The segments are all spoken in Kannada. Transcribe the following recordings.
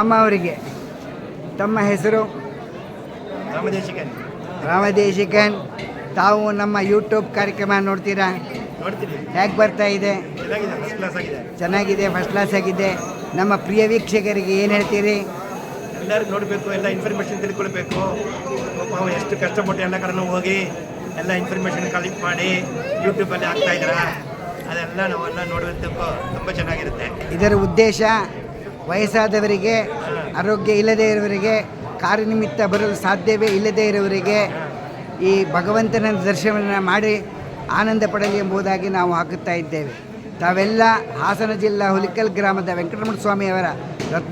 ಅಮ್ಮ ಅವರಿಗೆ ತಮ್ಮ ಹೆಸರು ರಾಮದೇಶಿಕನ್. ತಾವು ನಮ್ಮ ಯೂಟ್ಯೂಬ್ ಕಾರ್ಯಕ್ರಮ ನೋಡ್ತೀರಾ? ಹೇಗೆ ಬರ್ತಾ ಇದೆ? ಚೆನ್ನಾಗಿದೆ, ಫಸ್ಟ್ ಕ್ಲಾಸ್ ಆಗಿದೆ. ನಮ್ಮ ಪ್ರಿಯ ವೀಕ್ಷಕರಿಗೆ ಏನು ಹೇಳ್ತೀರಿ? ಎಲ್ಲರೂ ನೋಡಬೇಕು, ಎಲ್ಲ ಇನ್ಫಾರ್ಮೇಷನ್ ತಿಳ್ಕೊಳ್ಬೇಕು. ಎಷ್ಟು ಕಷ್ಟಪಟ್ಟು ಎಲ್ಲ ಕಡೆ ಹೋಗಿ ಎಲ್ಲ ಇನ್ಫಾರ್ಮೇಷನ್ ಕಲೆಕ್ಟ್ ಮಾಡಿ ಯೂಟ್ಯೂಬಲ್ಲಿ ಹಾಕ್ತಾ ಇದ್ದೀರಾ, ಅದೆಲ್ಲ ನಾವೆಲ್ಲ ನೋಡಬೇಕು. ತುಂಬ ಚೆನ್ನಾಗಿರುತ್ತೆ. ಇದರ ಉದ್ದೇಶ ವಯಸ್ಸಾದವರಿಗೆ, ಆರೋಗ್ಯ ಇಲ್ಲದೇ ಇರುವವರಿಗೆ, ಕಾರ್ಯನಿಮಿತ್ತ ಬರಲು ಸಾಧ್ಯವೇ ಇಲ್ಲದೇ ಇರುವವರಿಗೆ ಈ ಭಗವಂತನ ದರ್ಶನವನ್ನು ಮಾಡಿ ಆನಂದ ಪಡಲಿ ಎಂಬುದಾಗಿ ನಾವು ಹಾಕುತ್ತಾ ಇದ್ದೇವೆ. ತಾವೆಲ್ಲ ಹಾಸನ ಜಿಲ್ಲಾ ಹುಲಿಕಲ್ ಗ್ರಾಮದ ವೆಂಕಟರಮಣ ಸ್ವಾಮಿಯವರ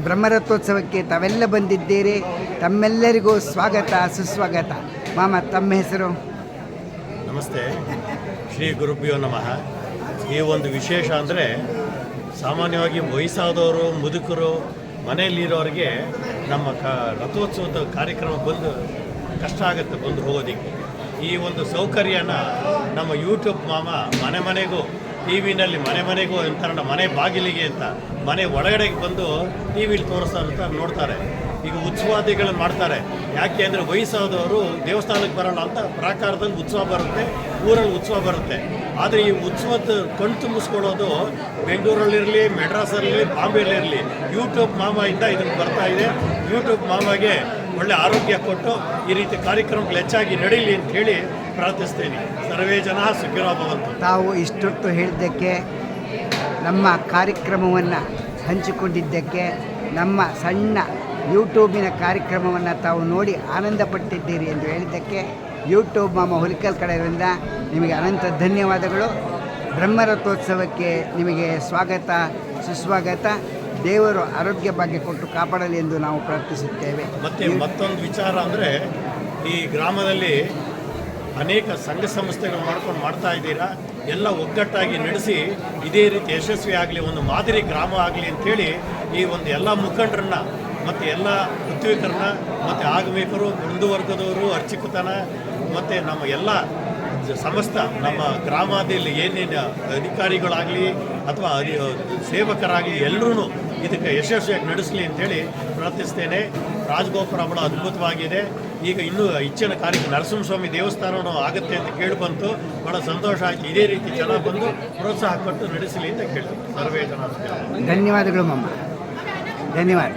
ಬ್ರಹ್ಮರಥೋತ್ಸವಕ್ಕೆ ತಾವೆಲ್ಲ ಬಂದಿದ್ದೀರಿ. ತಮ್ಮೆಲ್ಲರಿಗೂ ಸ್ವಾಗತ, ಸುಸ್ವಾಗತ. ಮಾಮ, ತಮ್ಮ ಹೆಸರು? ನಮಸ್ತೆ, ಶ್ರೀ ಗುರುಭ್ಯೋ ನಮಃ. ಈ ಒಂದು ವಿಶೇಷ ಅಂದರೆ ಸಾಮಾನ್ಯವಾಗಿ ವಯಸ್ಸಾದವರು, ಮುದುಕರು, ಮನೆಯಲ್ಲಿರೋರಿಗೆ ನಮ್ಮ ರಥೋತ್ಸವದ ಕಾರ್ಯಕ್ರಮ ಬಂದು ಕಷ್ಟ ಆಗುತ್ತೆ ಬಂದು ಹೋಗೋದಕ್ಕೆ. ಈ ಒಂದು ಸೌಕರ್ಯನ ನಮ್ಮ ಯೂಟ್ಯೂಬ್ ಮಾಮ ಮನೆ ಮನೆಗೂ, ಟಿ ವಿನಲ್ಲಿ ಮನೆ ಮನೆಗೂ ಅಂತಾರಲ್ಲ, ಮನೆ ಬಾಗಿಲಿಗೆ ಅಂತ ಮನೆ ಒಳಗಡೆಗೆ ಬಂದು ಟಿ ವಿಲಿ ತೋರಿಸ್ತಾ ನೋಡ್ತಾರೆ. ಈಗ ಉತ್ಸವಾದಿಗಳನ್ನು ಮಾಡ್ತಾರೆ. ಯಾಕೆ ಅಂದರೆ ವಯಸ್ಸಾದವರು ದೇವಸ್ಥಾನಕ್ಕೆ ಬರೋಣ ಅಂತ ಪ್ರಾಕಾರದಲ್ಲಿ ಉತ್ಸವ ಬರುತ್ತೆ, ಊರಲ್ಲಿ ಉತ್ಸವ ಬರುತ್ತೆ. ಆದರೆ ಈ ಉತ್ಸವದ ಕಣ್ ತುಂಬಿಸ್ಕೊಳ್ಳೋದು ಬೆಂಗಳೂರಲ್ಲಿರಲಿ, ಮೆಡ್ರಾಸಲ್ಲಿರಲಿ, ಬಾಂಬೆಯಲ್ಲಿರಲಿ ಯೂಟ್ಯೂಬ್ ಮಾಮಯಿಂದ ಇದನ್ನು ಬರ್ತಾ ಇದೆ. ಯೂಟ್ಯೂಬ್ ಮಾಮಗೆ ಒಳ್ಳೆ ಆರೋಗ್ಯ ಕೊಟ್ಟು ಈ ರೀತಿ ಕಾರ್ಯಕ್ರಮಗಳು ಹೆಚ್ಚಾಗಿ ನಡೀಲಿ ಅಂತ ಹೇಳಿ ಪ್ರಾರ್ಥಿಸ್ತೇನೆ. ಸರ್ವೇ ಜನ ಸುಖಿನೋ ಭವಂತು. ತಾವು ಇಷ್ಟೊತ್ತು ಹೇಳಿದ್ದಕ್ಕೆ, ನಮ್ಮ ಕಾರ್ಯಕ್ರಮವನ್ನು ಹಂಚಿಕೊಂಡಿದ್ದಕ್ಕೆ, ನಮ್ಮ ಸಣ್ಣ ಯೂಟ್ಯೂಬಿನ ಕಾರ್ಯಕ್ರಮವನ್ನು ತಾವು ನೋಡಿ ಆನಂದಪಟ್ಟಿದ್ದೀರಿ ಎಂದು ಹೇಳಿದ್ದಕ್ಕೆ ಯೂಟ್ಯೂಬ್ ಮಾಮ ಹುಲಿಕಲ್ ಕಡೆಯಿಂದ ನಿಮಗೆ ಅನಂತ ಧನ್ಯವಾದಗಳು. ಬ್ರಹ್ಮರಥೋತ್ಸವಕ್ಕೆ ನಿಮಗೆ ಸ್ವಾಗತ, ಸುಸ್ವಾಗತ. ದೇವರು ಆರೋಗ್ಯ ಭಾಗ್ಯ ಕೊಟ್ಟು ಕಾಪಾಡಲಿ ಎಂದು ನಾವು ಪ್ರಾರ್ಥಿಸುತ್ತೇವೆ. ಮತ್ತು ಮತ್ತೊಂದು ವಿಚಾರ ಅಂದರೆ, ಈ ಗ್ರಾಮದಲ್ಲಿ ಅನೇಕ ಸಂಘ ಸಂಸ್ಥೆಗಳು ಮಾಡ್ತಾ ಇದ್ದೀರಾ. ಎಲ್ಲ ಒಗ್ಗಟ್ಟಾಗಿ ನಡೆಸಿ ಇದೇ ರೀತಿ ಯಶಸ್ವಿ ಆಗಲಿ, ಒಂದು ಮಾದರಿ ಗ್ರಾಮ ಆಗಲಿ ಅಂಥೇಳಿ ಈ ಒಂದು ಎಲ್ಲ ಮುಖಂಡರನ್ನ ಮತ್ತು ಎಲ್ಲ ಪೃಥ್ವಿಕರನ್ನ ಮತ್ತು ಆಗಮಿಕರು, ಮುಂದುವರ್ಗದವರು, ಅರ್ಚಕತನ ಮತ್ತು ನಮ್ಮ ಎಲ್ಲ ಸಮಸ್ತ ನಮ್ಮ ಗ್ರಾಮದಲ್ಲಿ ಏನೇನು ಅಧಿಕಾರಿಗಳಾಗಲಿ ಅಥವಾ ಸೇವಕರಾಗಲಿ ಎಲ್ಲರೂ ಇದಕ್ಕೆ ಯಶಸ್ವಿಯಾಗಿ ನಡೆಸಲಿ ಅಂಥೇಳಿ ಪ್ರಾರ್ಥಿಸ್ತೇನೆ. ರಾಜಗೋಪುರ ಬಹಳ ಅದ್ಭುತವಾಗಿದೆ. ಈಗ ಇನ್ನೂ ಹೆಚ್ಚಿನ ಕಾರ್ಯಕ್ರಮ ನರಸಿಂಹಸ್ವಾಮಿ ದೇವಸ್ಥಾನವೂ ಆಗುತ್ತೆ ಅಂತ ಕೇಳಿ ಬಂತು. ಬಹಳ ಸಂತೋಷ ಆಯಿತು. ಇದೇ ರೀತಿ ಜನ ಬಂದು ಪ್ರೋತ್ಸಾಹ ಕೊಟ್ಟು ನಡೆಸಲಿ ಅಂತ ಕೇಳ್ತೀನಿ. ಸರ್ವೇ ಜನ. ಧನ್ಯವಾದಗಳು ಮಾಮ, ಧನ್ಯವಾದ.